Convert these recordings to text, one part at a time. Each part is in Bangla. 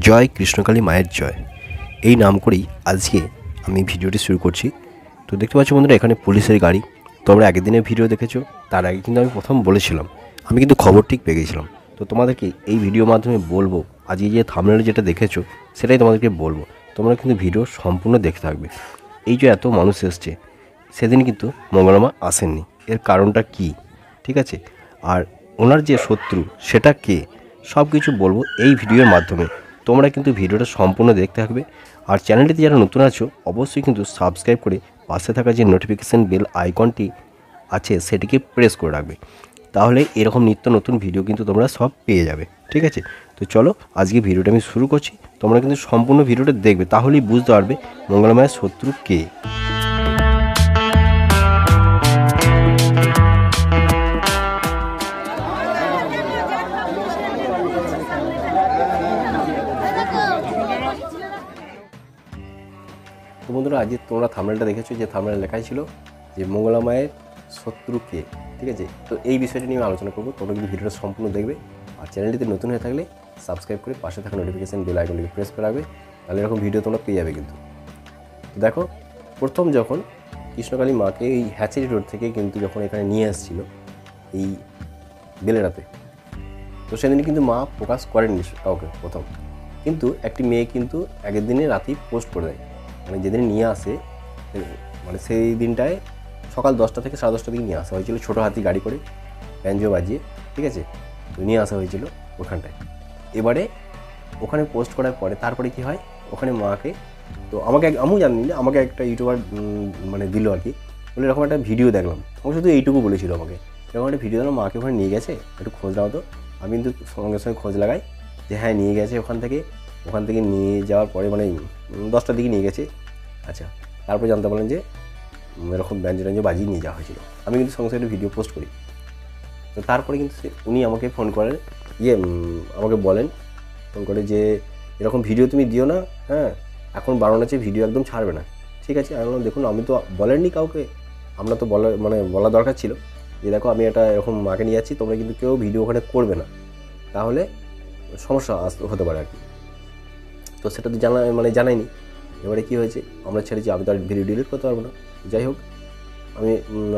জয় কৃষ্ণকালী মায়ের জয় এই নাম করেই আজকে আমি ভিডিওটি শুরু করছি। তো দেখতে পাচ্ছ বন্ধুরা, এখানে পুলিশের গাড়ি। তোমরা আগের দিনের ভিডিও দেখেছো, তার আগে কিন্তু আমি প্রথম বলেছিলাম, আমি কিন্তু খবর ঠিক পেয়ে গেছিলাম। তো তোমাদেরকে এই ভিডিওর মাধ্যমে বলবো, আজকে যে থাম্বনেলে যেটা দেখেছো সেটাই তোমাদেরকে বলবো। তোমরা কিন্তু ভিডিও সম্পূর্ণ দেখতে থাকবে। এই যে এত মানুষ এসছে, সেদিন কিন্তু মঙ্গলমা আসেননি। এর কারণটা কি, ঠিক আছে, আর ওনার যে শত্রু সেটা কে, সব কিছু বলবো এই ভিডিওর মাধ্যমে। তোমরা কিন্তু ভিডিওটা সম্পূর্ণ দেখতে থাকবে। আর চ্যানেলটিতে যারা নতুন আছো অবশ্যই কিন্তু সাবস্ক্রাইব করে পাশে থাকা যে নোটিফিকেশান বেল আইকনটি আছে সেটিকে প্রেস করে রাখবে, তাহলে এরকম নিত্য নতুন ভিডিও কিন্তু তোমরা সব পেয়ে যাবে, ঠিক আছে। তো চলো আজকে ভিডিওটা আমি শুরু করছি। তোমরা কিন্তু সম্পূর্ণ ভিডিওটা দেখবে, তাহলেই বুঝতে পারবে মঙ্গলমায়ের শত্রু কে। তো বন্ধুরা, আজকে তোমরা থাম্বনেলটা দেখেছো, যে থাম্বনেলে লেখাই ছিল যে মঙ্গলা মায়ের শত্রু কে, ঠিক আছে। তো এই বিষয়টা নিয়ে আলোচনা করবো। তোমরা কিন্তু ভিডিওটা সম্পূর্ণ দেখবে। আর চ্যানেলটিতে নতুন হয়ে থাকলে সাবস্ক্রাইব করে পাশে থাকা নোটিফিকেশান বেল আইকনটিকে প্রেস করে রাখবে, তাহলে এরকম ভিডিও তোমরা পেয়ে যাবে কিন্তু। তো দেখো, প্রথম যখন কৃষ্ণকালী মাকে এই হ্যাচারি রোড থেকে কিন্তু যখন এখানে নিয়ে আসছিল এই বেলেরাতে, তো সেদিন কিন্তু মা প্রকাশ করেননি কাউকে প্রথম। কিন্তু একটি মেয়ে কিন্তু আগের দিনে রাতেই পোস্ট করে দেয়, মানে যেদিন নিয়ে আসে, মানে সেই দিনটায় সকাল 10টা থেকে 10:30টার দিকে নিয়ে আসা হয়েছিল ছোটো হাতি গাড়ি করে, ব্যাঞ্জো বাজিয়ে, ঠিক আছে। তো নিয়ে আসা হয়েছিল ওখানটায়। এবারে ওখানে পোস্ট করার পরে তারপরে কি হয়, ওখানে মাকে, তো আমাকে আমিও জানি না, আমাকে একটা ইউটিউবার মানে দিল আর কি, বলে এরকম একটা ভিডিও দেখলাম। ও শুধু এইটুকু বলেছিল আমাকে, এরকম একটা ভিডিও দেখলাম, মাকে ওখানে নিয়ে গেছে, একটু খোঁজ নাও তো। আমি কিন্তু সঙ্গে সঙ্গে খোঁজ লাগাই যে হ্যাঁ নিয়ে গেছে ওখান থেকে নিয়ে যাওয়ার পরে মানে 10টার দিকে নিয়ে গেছে। আচ্ছা, তারপরে জানতে পারলেন যে এরকম ব্যঞ্জো বাজিয়ে নিয়ে যাওয়া হয়েছিল। আমি কিন্তু সঙ্গে সঙ্গে ভিডিও পোস্ট করি। তো তারপরে কিন্তু উনি আমাকে ফোন করেন, আমাকে বলেন ফোন করে যে এরকম ভিডিও তুমি দিও না, হ্যাঁ এখন বারণ আছে, ভিডিও একদম ছাড়বে না, ঠিক আছে। আমি বললাম দেখুন, আমি তো বলেননি কাউকে, আমরা তো বলা দরকার ছিল যে দেখো আমি এটা এরকম মাকে নিয়ে যাচ্ছি, তোমরা কিন্তু কেউ ভিডিও ওখানে করবে না, তাহলে সমস্যা হতে পারে আর কি। তো সেটা তো জানাইনি। এবারে কী হয়েছে, আমরা ছেড়েছি, আমি তো আর ভিডিও ডিলিট করতে পারবো না। যাই হোক, আমি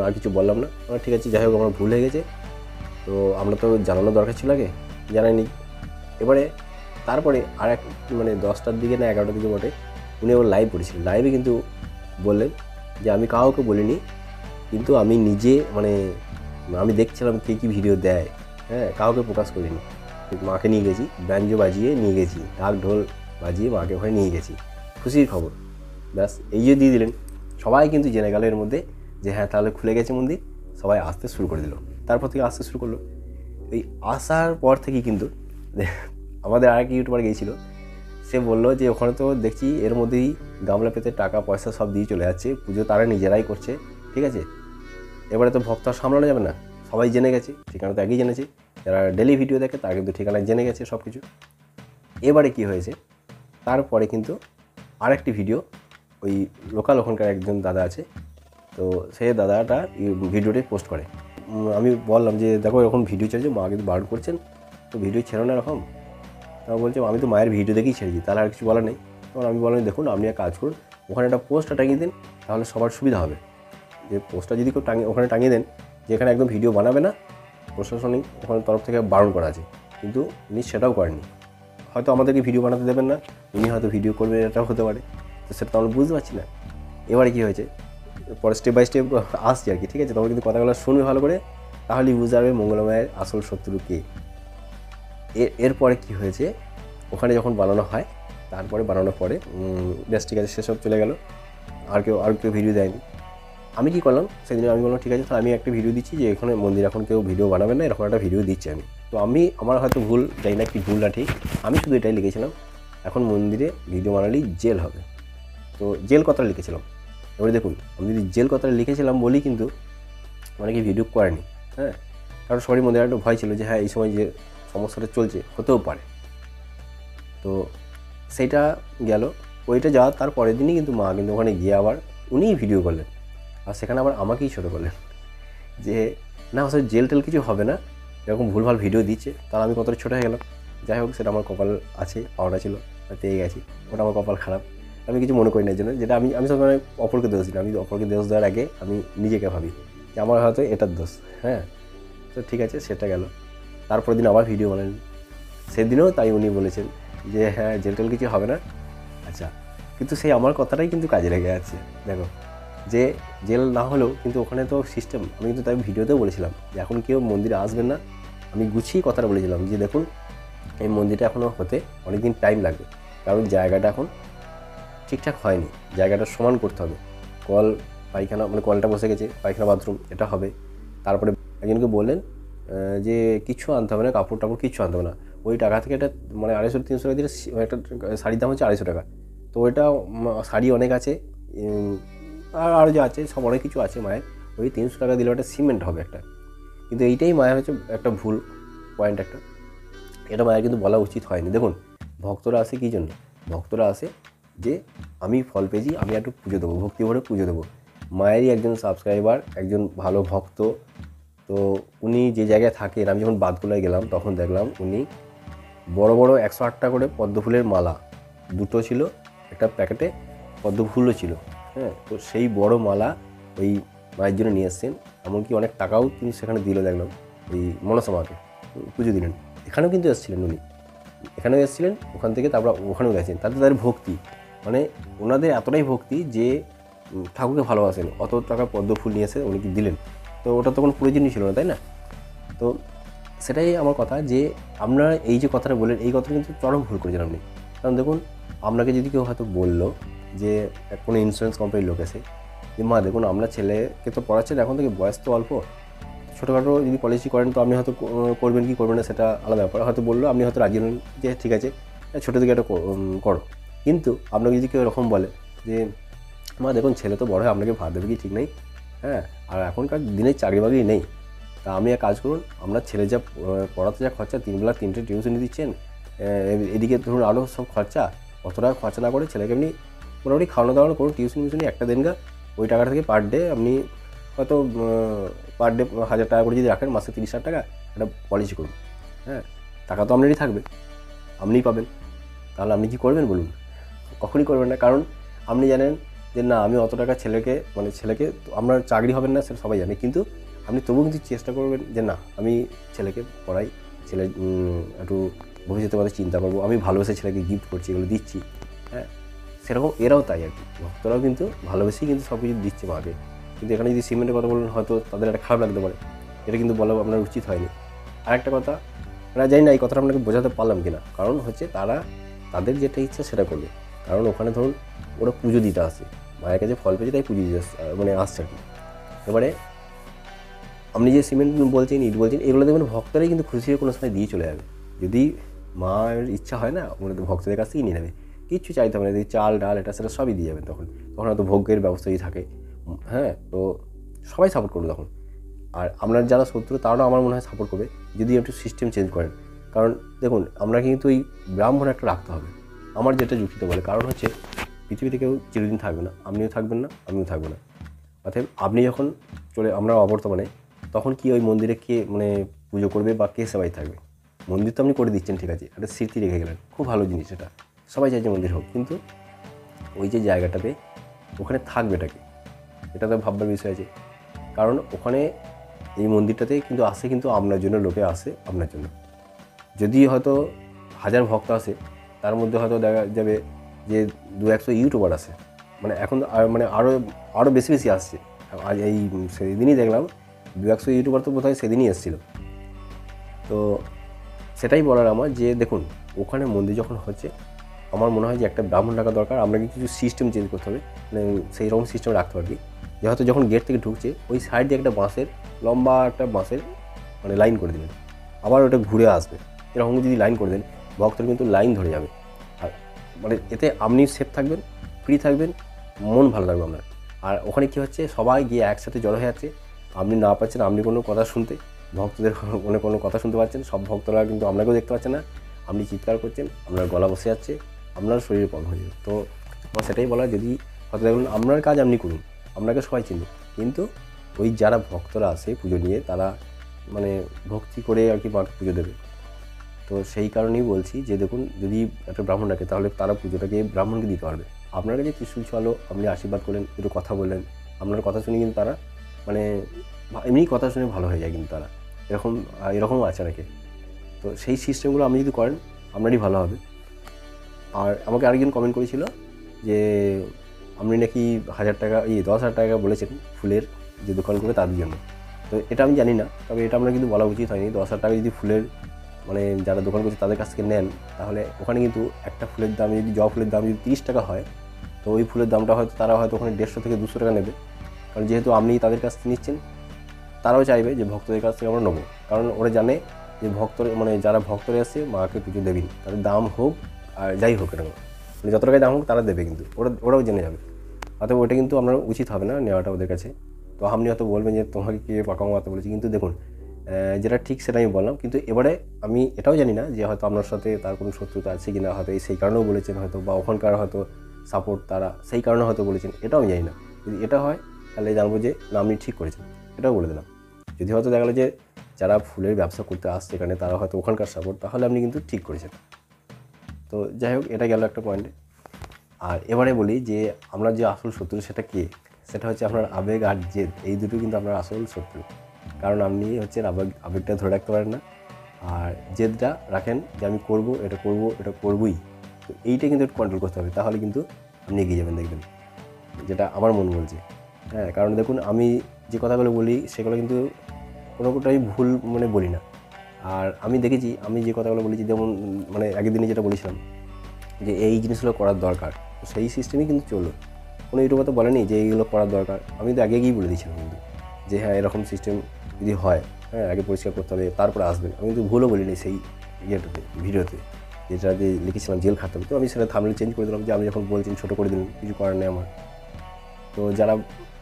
আর কিছু বললাম না, ঠিক আছে যাই হোক, আমার ভুল হয়ে গেছে, তো আমরা তো জানানো দরকার ছিল, আগে জানাইনি। এবারে তারপরে আর এক 10টার দিকে না 11টার দিকে বটে, উনি আবার লাইভ করেছিলেন। লাইভে কিন্তু বললেন যে আমি কাউকে বলিনি, কিন্তু আমি নিজে আমি দেখছিলাম কে কী ভিডিও দেয়, হ্যাঁ কাউকে প্রকাশ করিনি। মাকে নিয়ে গেছি, ব্যাঞ্জো বাজিয়ে নিয়ে গেছি, ঢাক ঢোল বাজিয়ে মাকে ওখানে নিয়ে গেছি, খুশির খবর। ব্যাস এই যে দিয়ে দিলেন, সবাই কিন্তু জেনে গেল এর মধ্যে যে হ্যাঁ তাহলে খুলে গেছে মন্দির। সবাই আসতে শুরু করে দিল, তারপর থেকে আসতে শুরু করলো। এই আসার পর থেকেই কিন্তু আমাদের আরেক ইউটিউবার গিয়েছিল, সে বললো যে ওখানে তো দেখছি এর মধ্যেই গামলা পেতে টাকা পয়সা সব দিয়ে চলে যাচ্ছে, পুজো তারা নিজেরাই করছে, ঠিক আছে। এবারে তো ভক্ত সামলানো যাবে না, সবাই জেনে গেছে, ঠিকানা তো আগেই জেনেছে, যারা ডেলি ভিডিও দেখে তারা কিন্তু ঠিকানা জেনে গেছে সব কিছু। এবারে কি হয়েছে, তারপরে কিন্তু আরেকটি ভিডিও, ওই লোকাল ওখানকার একজন দাদা আছে, তো সেই দাদাটা ভিডিওটি পোস্ট করে। আমি বললাম যে দেখো এরকম ভিডিও চলছে, মা কিন্তু বারণ করছেন, তো ভিডিও ছেড়ো না এরকম। তা বলছে আমি তো মায়ের ভিডিও দেখেই ছেড়েছি, তাহলে আর কিছু বলার নেই। তখন আমি বললাম দেখুন আপনি এক কাজ করুন, ওখানে একটা পোস্টটা টাঙিয়ে দিন, তাহলে সবার সুবিধা হবে। যে পোস্টটা যদি কেউ ওখানে টাঙিয়ে দেন, যেখানে একদম ভিডিও বানাবে না, প্রশাসনিক ওখানে তরফ থেকে বারণ করা আছে, কিন্তু উনি সেটাও করেননি। হয়তো আমাদেরকে ভিডিও বানাতে দেবেন না, উনি হয়তো ভিডিও করবেন, এটাও হতে পারে, তো সেটা তো আমরা বুঝতে পারছি না। এবারে কী হয়েছে, পরে স্টেপ বাই স্টেপ আসছি আর কি, ঠিক আছে। তোমরা কিন্তু কথাগুলো শুনবে ভালো করে, তাহলেই বুঝতে পারবে মঙ্গলা মায়ের আসল শত্রু কে। এরপরে কী হয়েছে, ওখানে যখন বানানো হয়, তারপরে বানানোর পরে বেশ ঠিক আছে, সেসব চলে গেল, আর কেউ ভিডিও দেয়নি। আমি কী করলাম সেদিন, আমি বললাম ঠিক আছে তাহলে আমি একটা ভিডিও দিচ্ছি যে এখানে মন্দির এখন কেউ ভিডিও বানাবে না, এরকম একটা ভিডিও দিচ্ছি আমি। তো আমার হয়তো ভুল, জানি না কি ভুল না ঠিক, আমি শুধু এটাই লিখেছিলাম এখন মন্দিরে ভিডিও বানালেই জেল হবে। তো জেল কথাটা লিখেছিলাম। এবারে দেখুন, আমি যদি জেল কথাটা লিখেছিলাম বলি কিন্তু অনেকে ভিডিও করেনি, হ্যাঁ, কারণ সবারই মধ্যে একটা ভয় ছিল যে হ্যাঁ এই সময় যে সমস্যাটা চলছে হতেও পারে। তো সেইটা গেল, ওইটা যাওয়ার তার পরের দিনই কিন্তু মা কিন্তু ওখানে গিয়ে আবার উনিই ভিডিও করলেন, আর সেখানে আবার আমাকেই ছোটো করলেন যে না আসলে জেল টেল কিছু হবে না, এরকম ভুলভাল ভিডিও দিচ্ছে, তাহলে আমি কতটা ছোটো হয়ে গেলাম। যাই হোক, সেটা আমার কপাল আছে, পাওনা ছিল, পেয়ে গেছি, ওটা আমার কপাল খারাপ, আমি কিছু মনে করি না এর জন্য। যেটা আমি সবসময় অপরকে দোষ দিই না, আমি অপরকে দোষ দেওয়ার আগে আমি নিজেকে ভাবি যে আমার হয়তো এটার দোষ। হ্যাঁ, তো ঠিক আছে, সেটা গেল। তারপরের দিন আবার ভিডিও বানালেন, সেদিনও তাই উনি বলেছেন যে হ্যাঁ জেল টেল কিছু হবে না। আচ্ছা, কিন্তু সেই আমার কথাটাই কিন্তু কাজে লেগে আছে। দেখো, যে জেল না হলেও কিন্তু ওখানে তো সিস্টেম, আমি কিন্তু তাই ভিডিওতেও বলেছিলাম যে এখন কেউ মন্দিরে আসবেন না। আমি গুছিয়ে কথাটা বলেছিলাম যে দেখুন, এই মন্দিরটা এখনও হতে অনেক দিন টাইম লাগবে, কারণ জায়গাটা এখন ঠিকঠাক হয়নি, জায়গাটা সমান করতে হবে। কল পায়খানা, মানে কলটা বসে গেছে, পায়খানা বাথরুম এটা হবে। তারপরে একজনকে বললেন যে কিছু আনতে হবে না, কাপড় টাপড় কিছু আনতে হবে না, ওই টাকা থেকে একটা মানে 250-300 টাকা দিয়ে একটা শাড়ির দাম হচ্ছে 250 টাকা। তো ওইটা শাড়ি অনেক আছে, আর আরও যা আছে সব অনেক কিছু আছে মায়ের, ওই 300 টাকা দিলে ওটা সিমেন্ট হবে একটা। কিন্তু এইটাই মায়ের হচ্ছে একটা ভুল পয়েন্ট একটা, এটা মায়ের কিন্তু বলা উচিত হয়নি। দেখুন, ভক্তরা আসে কী জন্য? ভক্তরা আসে যে আমি ফল পেয়েছি, আমি একটু পুজো দেবো, ভক্তি ভরে পুজো দেবো। মায়েরই একজন সাবস্ক্রাইবার, একজন ভালো ভক্ত, তো উনি যে জায়গায় থাকেন, আমি যখন বাদগুলায় গেলাম তখন দেখলাম উনি বড় বড় 108 টাকা করে পদ্মফুলের মালা দুটো ছিল, একটা প্যাকেটে পদ্মফুলও ছিল। হ্যাঁ, তো সেই বড় মালা ওই মায়ের জন্য নিয়ে এসছেন, এমনকি অনেক টাকাও তিনি সেখানে দিল দেখলাম, এই মনসা মাকে পুজো দিলেন। এখানেও কিন্তু এসেছিলেন উনি, এখানেও এসেছিলেন, ওখান থেকে তারপর ওখানেও গেছেন। তাতে তাদের ভক্তি, মানে ওনাদের এতটাই ভক্তি যে ঠাকুরকে ভালোবাসেন, অত টাকা পদ্ম ফুল নিয়ে এসে উনি কি দিলেন, তো ওটা তো কোনো প্রয়োজনই ছিল না, তাই না? তো সেটাই আমার কথা, যে আপনারা এই যে কথাটা বললেন, এই কথাটা কিন্তু চরম ভুল করেছেন আপনি। কারণ দেখুন, আপনাকে যদি কেউ হয়তো বললো যে কোনো ইন্স্যুরেন্স কোম্পানির লোক এসে যে মা দেখুন আপনার ছেলেকে তো পড়াচ্ছেন, এখন থেকে বয়স তো অল্প, ছোটোখাটো যদি পলিসি করেন তো আপনি হয়তো করবেন কি করবেন না সেটা আলাদা ব্যাপার, হয়তো বললো, আপনি হয়তো রাজি হলেন যে ঠিক আছে ছোটো থেকে একটা করো। কিন্তু আপনাকে যদি কেউ এরকম বলে যে মা দেখুন ছেলে তো বড় হয়, আপনাকে ভাত দেবে কি ঠিক নেই, হ্যাঁ, আর এখনকার দিনে চাকরি বাকরি নেই, তা আপনি এক কাজ করুন, আপনার ছেলে যা পড়াতে যা খরচা, 3 বেলা 3টে টিউশনি দিচ্ছেন, এদিকে ধরুন আরও সব খরচা, অত টাকা খরচা না করে ছেলেকে এমনি মোটামুটি খাওয়ানো দাওয়ানো করুন, টিউশনি একটা দেন গা, ওই টাকাটা থেকে পার ডে আপনি হয়তো পার ডে 1000 টাকা করে যদি রাখেন, মাসে 30,000 টাকা একটা পলিসি করুন। হ্যাঁ, টাকা তো আপনারই থাকবে, আপনিই পাবেন। তাহলে আপনি কী করবেন বলুন? কখনই করবেন না, কারণ আপনি জানেন যে না আমি অত টাকা ছেলেকে আপনার চাকরি হবেন না সেটা সবাই জানে, কিন্তু আপনি তবুও কিন্তু চেষ্টা করবেন যে না আমি ছেলেকে পড়াই, ছেলে একটু ভবিষ্যতের কথা চিন্তা করবো, আমি ভালোবেসে ছেলেকে গিফট করছি, এগুলো দিচ্ছি। হ্যাঁ, সেরকম এরাও তাই আর কি, ভক্তরাও কিন্তু ভালোবেসেই কিন্তু সব কিছু দিচ্ছে মাকে। কিন্তু এখানে যদি সিমেন্টের কথা বলেন হয়তো তাদের একটা খারাপ লাগতে পারে, এটা কিন্তু বলা আপনার উচিত হয়নি। আরেকটা কথা, জানি না এই কথাটা আপনাকে বোঝাতে পারলাম কিনা, কারণ হচ্ছে তাদের যেটা ইচ্ছা সেটা করবে, কারণ ওখানে ধরুন ওরা পুজো দিতে আসে, মায়ের কাছে ফল পেয়েছে তাই পুজো দিতে আসছে আর কি। এবারে আপনি যে সিমেন্ট বলছেন, ইট বলছেন, এগুলো দেখবেন ভক্তরাই কিন্তু খুশি হয়ে কোনো সময় দিয়ে চলে যাবে, যদি মায়ের ইচ্ছা হয় না ওনাদের ভক্তদের কাছ থেকেই নিয়ে নেবে, কিচ্ছু চাইতে হবে না, যদি চাল ডাল এটা সেটা সবই দিয়ে যাবেন, তখন হয়তো ভোগের ব্যবস্থাই থাকে। হ্যাঁ, তো সবাই সাপোর্ট করবে তখন। আর আপনার যারা শত্রু তারাও আমার মনে হয় সাপোর্ট করবে, যদি একটু সিস্টেম চেঞ্জ করেন। কারণ দেখুন, আমরা কিন্তু এই ব্রাহ্মণ একটা রাখতে হবে, আমার যেটা যুক্তিতে বলে, কারণ হচ্ছে পৃথিবীতে কেউ চিরদিন থাকবে না, আপনিও থাকবেন না, আমিও থাকবো না। অতএব আপনি যখন আমরা অবর্তমানে, তখন কি ওই মন্দিরে কে পুজো করবে বা কে সেবাই থাকবে? মন্দির তো আপনি করে দিচ্ছেন, ঠিক আছে, একটা স্মৃতি রেখে গেলেন, খুব ভালো জিনিস এটা, সবাই চাইছে মন্দির হোক, কিন্তু ওই যে জায়গাটাতে ওখানে থাকবেটাকে, এটা তো ভাববার বিষয় আছে। কারণ ওখানে এই মন্দিরটাতে কিন্তু আসে, কিন্তু আপনার জন্য লোকে আসে, আপনার জন্য। যদি হয়তো 1000 ভক্ত আসে, তার মধ্যে হয়তো দেখা যাবে যে 200-100 ইউটিউবার আসে, এখন আরও বেশি আসছে। আজ সেদিনই দেখলাম 200-100 ইউটিউবার তো বোধহয় সেদিনই এসেছিলো। তো সেটাই বলার আমার, যে দেখুন ওখানে মন্দির যখন হচ্ছে, আমার মনে হয় যে একটা ব্রাহ্মণ রাখা দরকার, আপনাকে কিছু সিস্টেম চেঞ্জ করতে হবে, সেই রকম সিস্টেম রাখতে পারবি, যে হয়তো যখন গেট থেকে ঢুকছে ওই সাইড দিয়ে একটা বাঁশের লম্বা একটা বাঁশের লাইন করে দিলেন, আবার ওটা ঘুরে আসবে, এরকম যদি লাইন করে দেন, ভক্তরা কিন্তু লাইন ধরে যাবে। আর এতে আপনি সেফ থাকবেন, ফ্রি থাকবেন, মন ভালো থাকবে আপনার। আর ওখানে কী হচ্ছে, সবাই গিয়ে একসাথে জড়ো হয়ে যাচ্ছে, আপনি না পাচ্ছেন আপনি কোনো কথা শুনতে, ভক্তদের কোনো কথা শুনতে পাচ্ছেন, সব ভক্তরা কিন্তু আপনাকেও দেখতে পাচ্ছে না, আপনি চিৎকার করছেন, আপনার গলা বসে যাচ্ছে, আপনার শরীরে প্রবলেম হয়ে যাবে। তো আমার সেটাই বলা, যদি হয়তো দেখুন আপনার কাজ আপনি করুন, আপনাকে সবাই চিনবে, কিন্তু ওই যারা ভক্তরা আসে পুজো নিয়ে, তারা ভক্তি করে আর কি মাকে পুজো দেবে, তো সেই কারণেই বলছি যে দেখুন, যদি একটা ব্রাহ্মণ রাখে তাহলে তারা পুজোটাকে ব্রাহ্মণকে দিতে পারবে। আপনার কাছে ত্রিশূল ছোঁয়ালো, আপনি আশীর্বাদ করলেন, একটু কথা বললেন, আপনার কথা শুনে কিন্তু তারা মানে এমনিই কথা শুনে ভালো হয়ে যায় কিন্তু তারা, এরকমও আছে অনেকে। তো সেই সিস্টেমগুলো আপনি যদি করেন আপনারই ভালো হবে। আর আমাকে আরেকজন কমেন্ট করেছিল যে আপনি নাকি 10,000 টাকা বলেছেন ফুলের যে দোকান করবে তাদের জন্য। তো এটা আমি জানি না, তবে এটা আপনার কিন্তু বলা উচিত হয়নি। 10,000 টাকা যদি ফুলের মানে যারা দোকান করছে তাদের কাছ থেকে নেন, তাহলে ওখানে কিন্তু একটা ফুলের দাম যদি জবা ফুলের দাম যদি 30 টাকা হয়, তো ওই ফুলের দামটা হয়তো তারা হয়তো ওখানে 150 থেকে 200 টাকা নেবে। কারণ যেহেতু আপনি তাদের কাছ থেকে নিচ্ছেন, তারাও চাইবে যে ভক্তদের কাছ থেকে আমরা নেবো। কারণ ওরা জানে যে যারা ভক্তরা আসছে মাকে পুজো দেবেন, তাদের দাম হোক আর যাই হোক না, মানে যত টাকায় দাম হোক তারা দেবে, কিন্তু ওরাও জেনে যাবে। অতএব ওটা কিন্তু আপনার উচিত হবে না নেওয়াটা ওদের কাছে। তো আপনি হয়তো বলবেন যে তোমাকে কে পাকা মাতা বলেছি, কিন্তু দেখুন যেটা ঠিক সেটা আমি বললাম। কিন্তু এবারে আমি এটাও জানি না যে হয়তো আপনার সাথে তার কোনো শত্রুতা আছে কিনা, হয়তো সেই কারণেও বলেছেন হয়তো, বা ওখানকার হয়তো সাপোর্ট তারা সেই কারণে হয়তো বলেছেন, এটাও আমি জানি না। যদি এটা হয় তাহলে জানবো যে না, আপনি ঠিক করেছেন, এটাও বলে দিলাম। যদি হয়তো দেখা গেলো যে যারা ফুলের ব্যবসা করতে আসছে এখানে তারা হয়তো ওখানকার সাপোর্ট, তাহলে আপনি কিন্তু ঠিক করেছেন। তো যাই হোক, এটা গেল একটা পয়েন্টে। আর এবারে বলি যে আমরা যে আসল শত্রু সেটা কে, সেটা হচ্ছে আপনার আবেগ আর জেদ, এই দুটো কিন্তু আপনার আসল শত্রু। কারণ আপনি হচ্ছে আবেগটা ধরে রাখতে পারেন না, আর জেদটা রাখেন যে আমি করব, এটা করব, এটা করবই। তো এইটা কিন্তু একটু কন্ট্রোল করতে হবে, তাহলে কিন্তু আপনি এগিয়ে যাবেন, দেখবেন, যেটা আমার মন বলছে। হ্যাঁ, কারণ দেখুন আমি যে কথাগুলো বলি সেগুলো কিন্তু কোনোটাই ভুল বলি না। আর আমি দেখেছি, আমি যে কথাগুলো বলেছি, যেমন আগের দিনে যেটা বলেছিলাম যে এই জিনিসগুলো করার দরকার, তো সেই সিস্টেমই কিন্তু চললো। কোনো ইউটিউবার তো বলেনি যে এইগুলো করার দরকার, আমি তো আগেই বলে দিয়েছিলাম কিন্তু যে হ্যাঁ এরকম সিস্টেম যদি হয়, হ্যাঁ আগে পরিষ্কার করতে হবে তারপরে আসবেন। আমি কিন্তু ভুলও বলিনি সেই ভিডিওতে, যেটাতে লিখেছিলাম জেল খাটতে হবে। তো আমি সেটা থাম্বনেল চেঞ্জ করে দিলাম যে আমি যখন বলছি ছোটো করে দিলাম, কিছু করার নেই আমার। তো যারা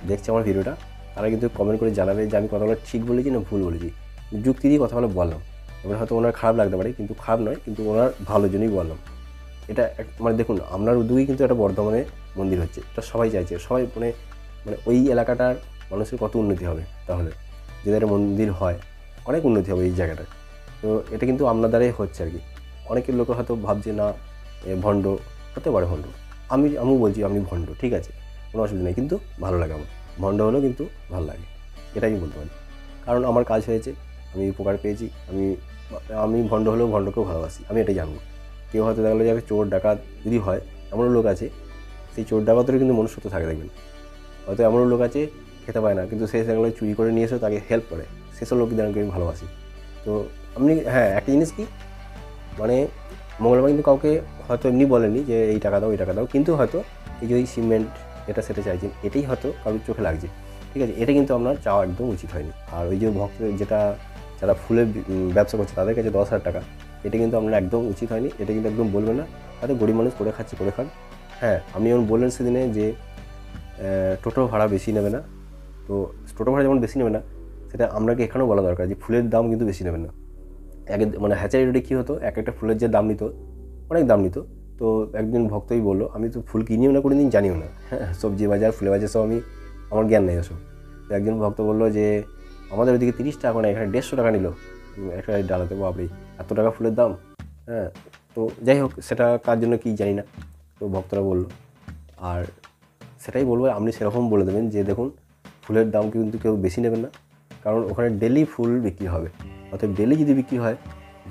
দেখছে আমার ভিডিওটা তারা কিন্তু কমেন্ট করে জানাবে যে আমি কথাগুলো ঠিক বলেছি না ভুল বলেছি। যুক্তি দিয়ে কথাগুলো বললাম, এবার হয়তো ওনার খারাপ লাগতে পারে, কিন্তু খারাপ নয়, কিন্তু ওনার ভালোর জন্যই বললাম। এটা দেখুন, আপনার উদ্যোগেই কিন্তু একটা বর্ধমানে মন্দির হচ্ছে, এটা সবাই চাইছে, সবাই ওই এলাকাটার মানুষের কত উন্নতি হবে, তাহলে যদি একটা মন্দির হয় অনেক উন্নতি হবে এই জায়গাটায়। তো এটা কিন্তু আপনার দ্বারাই হচ্ছে আর কি। অনেকের লোক হয়তো ভাবছে না ভণ্ড, হতে পারে ভণ্ড, আমিও বলছি আপনি ভণ্ড, ঠিক আছে, কোনো অসুবিধা নেই, কিন্তু ভালো লাগে আমার, ভণ্ড হলেও কিন্তু ভালো লাগে, এটাই আমি বলতে পারি। কারণ আমার কাজ হয়েছে, আমি উপকার পেয়েছি, আমি ভণ্ড হলেও ভণ্ডকেও ভালোবাসি, আমি এটাই জানবো। কেউ হয়তো দেখা গেলো যে চোর ডাকাত যদি হয়, এমনও লোক আছে সেই চোর ডাকাতেরও কিন্তু মনুষ্যত্ব থাকে, দেখবেন। হয়তো এমনও লোক আছে খেতে পায় না, কিন্তু সে সেগুলো চুরি করে নিয়ে এসেও তাকে হেল্প করে, সেসব লোকদের আমি ভালোবাসি। তো আপনি হ্যাঁ, একটা জিনিস কি মঙ্গলবার কিন্তু কাউকে হয়তো এমনি বলেনি যে এই টাকা দাও, এই টাকা দাও, কিন্তু হয়তো এই যে সিমেন্ট এটা সেটা চাইছেন, এটাই হয়তো কারোর চোখে লাগছে, ঠিক আছে, এটা কিন্তু আপনার চাওয়া একদম উচিত হয়নি। আর ওই যে ভক্তদের যারা ফুলের ব্যবসা করছে তাদের কাছে 10,000 টাকা, এটা কিন্তু আপনার একদম উচিত হয়নি, এটা কিন্তু একদম বলবেন না। তাতে গরিব মানুষ করে খাচ্ছে, করে খান। হ্যাঁ, আপনি যেমন বললেন সেদিনে যে টোটো ভাড়া বেশি নেবে না, তো টোটো ভাড়া যেমন বেশি নেবে না, সেটা আপনাকে এখানেও বলা দরকার যে ফুলের দাম কিন্তু বেশি নেবেন না। হ্যাচারি রোডে কী হতো, একটা ফুলের যে দাম নিত, অনেক দাম নিত। তো একদিন ভক্তই বললো, আমি তো ফুল কিনিও না, কোনো দিন জানিও না, হ্যাঁ সবজি বাজার ফুলের বাজার সব আমার জ্ঞান নেই ওসব। তো একজন ভক্ত বললো যে আমাদের ওইদিকে 30 টাকা না, এখানে 150 টাকা নিল একটা ডালাতে, বাপরে এত টাকা ফুলের দাম। হ্যাঁ, তো যাই হোক, সেটা কার জন্য কি জানি না, তো ভক্তরা বললো। আর সেটাই বলবো, আপনি সেরকম বলে দেবেন যে দেখুন ফুলের দাম কিন্তু কেউ বেশি নেবেন না, কারণ ওখানে ডেলি ফুল বিক্রি হবে। অর্থাৎ ডেলি যদি বিক্রি হয়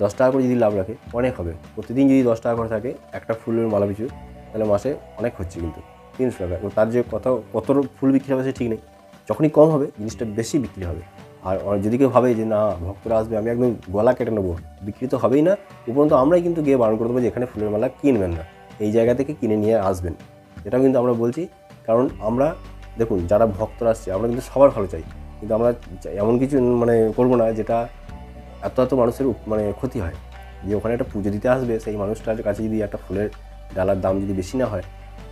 10 টাকা করে যদি লাভ রাখে, অনেক হবে। প্রতিদিন যদি 10 টাকা করে থাকে একটা ফুলের মালা পিছু, তাহলে মাসে অনেক হচ্ছে কিন্তু 300 টাকা। তো তার যে কত ফুল বিক্রি হবে সে ঠিক নেই, যখনই কম হবে জিনিসটা বেশি বিক্রি হবে। আর যদি কেউ ভাবে যে না ভক্তরা আসবে আমি একদম গলা কেটে নেবো, বিক্রি তো হবেই না, উপরন্ত আমরাই কিন্তু গিয়ে বারণ করে দেবো যে এখানে ফুলের মালা কিনবেন না, এই জায়গা থেকে কিনে নিয়ে আসবেন। এটাও কিন্তু আমরা বলছি, কারণ আমরা দেখুন যারা ভক্তরা আসছে আমরা কিন্তু সবার ভালো চাই, কিন্তু আমরা এমন কিছু করবো না যেটা এত মানুষের ক্ষতি হয়। যে ওখানে একটা পুজো দিতে আসবে সেই মানুষটার কাছে যদি একটা ফুলের ডালার দাম যদি বেশি না হয়,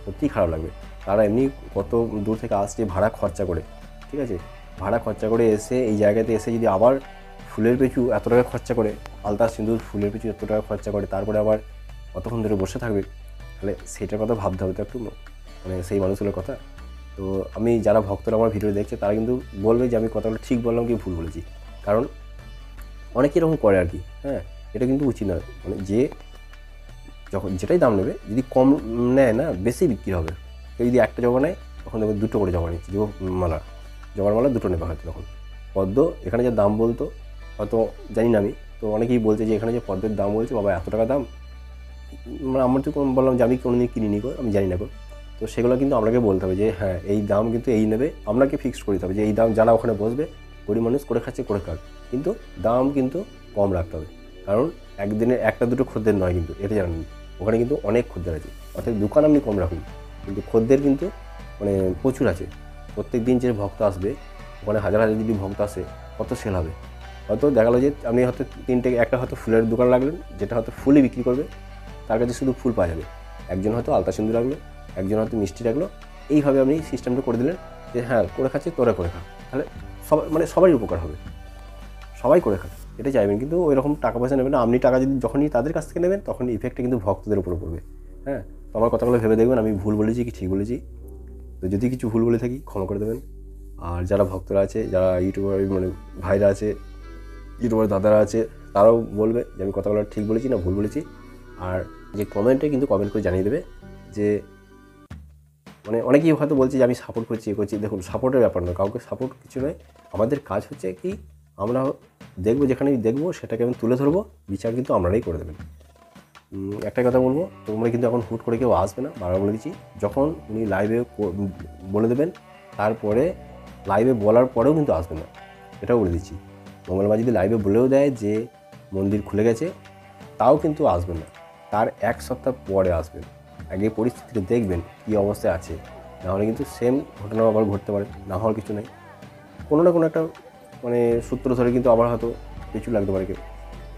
সত্যিই খারাপ লাগবে। তারা এমনি কত দূর থেকে আসছে ভাড়া খরচা করে, ঠিক আছে, ভাড়া খরচা করে এসে এই জায়গাতে এসে যদি আবার ফুলের পিছু এত টাকা খরচা করে, আলতা সিঁদুর ফুলের পিছু এত টাকা খরচা করে, তারপরে আবার কতক্ষণ ধরে বসে থাকবে, তাহলে সেটার কথা ভাবতে হবে তো একটু, সেই মানুষগুলোর কথা। তো আমি যারা ভক্তরা আমার ভিডিও দেখছে তারা কিন্তু বলবে যে আমি কথাগুলো ঠিক বললাম কি ভুল বলেছি, কারণ অনেকে এরকম করে আর কি। হ্যাঁ, এটা কিন্তু উচিত নয়। মানে যে যখন যেটাই দাম নেবে, যদি কম নেয় না, বেশি বিক্রি হবে। কেউ যদি একটা জবা নেয়, তখন দেখবে 2টো করে জবা নিচ্ছে, জবার মালা 2টো নেবে হয়তো। তখন পদ্ম এখানে যে দাম বলতো, হয়তো জানি না আমি, তো অনেকেই বলছে যে এখানে যে পদ্মের দাম বলছে, বাবা এত টাকা দাম, মানে আমার তো বললাম যে আমি কোনোদিন কিনিনি গো, আমি জানি না গো। তো সেগুলো কিন্তু আপনাকে বলতে হবে যে হ্যাঁ এই দাম কিন্তু এই নেবে, আপনাকে ফিক্সড করে দিতে হবে যে এই দাম। যারা ওখানে বসবে, গরিব মানুষ করে খাচ্ছে করে খাক, কিন্তু দাম কিন্তু কম রাখতে হবে। কারণ একদিনে একটা দুটো খদ্দের নয় কিন্তু, এটা জানেন, ওখানে কিন্তু অনেক খদ্দের আছে। অর্থাৎ দোকান আপনি কম রাখুন, কিন্তু খদ্দের কিন্তু মানে প্রচুর আছে। প্রত্যেক দিন যে ভক্ত আসবে, ওখানে হাজার হাজার যদি ভক্ত আসে, কত সেল হবে। হয়তো দেখা গেলো যে আপনি হয়তো একটা হয়তো ফুলের দোকান রাখলেন, যেটা হয়তো ফুলই বিক্রি করবে, তার কাছে শুধু ফুল পাওয়া যাবে। একজন হয়তো আলতা সিঁদুর রাখলো, একজন হয়তো মিষ্টি রাখলো। এইভাবে আপনি সিস্টেমটা করে দিলেন যে হ্যাঁ করে খাচ্ছে, তোরা করে খা, তাহলে সবাই মানে সবারই উপকার হবে, সবাই করে খাক, এটা চাইবেন। কিন্তু ওই রকম টাকা পয়সা নেবেন না। আপনি টাকা যদি যখনই তাদের কাছ থেকে নেবেন, তখন ইফেক্টটা কিন্তু ভক্তদের উপরে পড়বে। হ্যাঁ, তো আমার কথাগুলো ভেবে দেখবেন আমি ভুল বলেছি কি ঠিক বলেছি। তো যদি কিছু ভুল বলে থাকি ক্ষমা করে দেবেন। আর যারা ভক্তরা আছে, যারা ইউটিউবার মানে ভাইরা আছে, ইউটিউবার দাদারা আছে, তারাও বলবে যে আমি কথাগুলো ঠিক বলেছি না ভুল বলেছি। আর যে কমেন্টে কিন্তু কমেন্ট করে জানিয়ে দেবে যে মানে অনেকেই হয়তো বলছে যে আমি সাপোর্ট করছি এ করছি। দেখুন, সাপোর্টের ব্যাপার নয়, কাউকে সাপোর্ট কিছু নয়। আমাদের কাজ হচ্ছে কি, আমরা দেখবো, যেখানেই দেখবো সেটাকে আমি তুলে ধরবো, বিচার কিন্তু আপনারাই করে দেবেন। একটা কথা বলবো, তোমরা কিন্তু এখন হুট করে কেউ আসবে না, বারবার বলে দিচ্ছি। যখন উনি লাইভে বলে দেবেন, তারপরে লাইভে বলার পরেও কিন্তু আসবে না, এটাও বলে দিচ্ছি। মঙ্গলবার যদি লাইভে বলেও দেয় যে মন্দির খুলে গেছে, তাও কিন্তু আসবেন না, তার 1 সপ্তাহ পরে আসবেন। আগে পরিস্থিতিটা দেখবেন কী অবস্থায় আছে, নাহলে কিন্তু সেম ঘটনাও আবার ঘটতে পারে। না হওয়ার কিছু নেই, কোনো না কোনো একটা মানে সূত্র ধরে কিন্তু আবার হয়তো কিছু লাগতে পারে কেউ।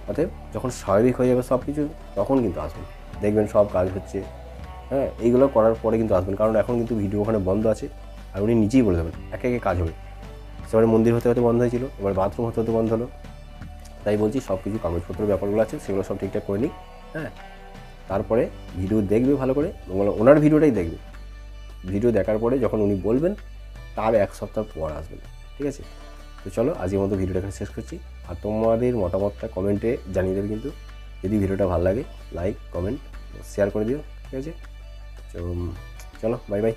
অতএব যখন স্বাভাবিক হয়ে যাবে সব কিছু, তখন কিন্তু আসবেন, দেখবেন সব কাজ হচ্ছে। হ্যাঁ, এইগুলো করার পরে কিন্তু আসবেন, কারণ এখন কিন্তু ভিডিও ওখানে বন্ধ আছে। আর উনি নিজেই বলে দেবেন একে একে কাজ হবে। সেবারে মন্দির হতে হতে বন্ধ হয়েছিল, এবার বাথরুম হতে হতে বন্ধ হলো। তাই বলছি সব কিছু কাগজপত্র ব্যাপারগুলো আছে, সেগুলো সব ঠিকঠাক করে নিই। হ্যাঁ, তারপরে ভিডিও দেখবে ভালো করে, ওনার ভিডিওটাই দেখবে। ভিডিও দেখার পরে যখন উনি বলবেন, তার 1 সপ্তাহ পর আসবেন, ঠিক আছে? তো চলো আজকের মতো ভিডিওটা এখানে শেষ করছি। আর তোমাদের মতামতটা কমেন্টে জানিয়ে দেবে কিন্তু। যদি ভিডিওটা ভালো লাগে, লাইক কমেন্ট শেয়ার করে দিও, ঠিক আছে? চলো বাই বাই।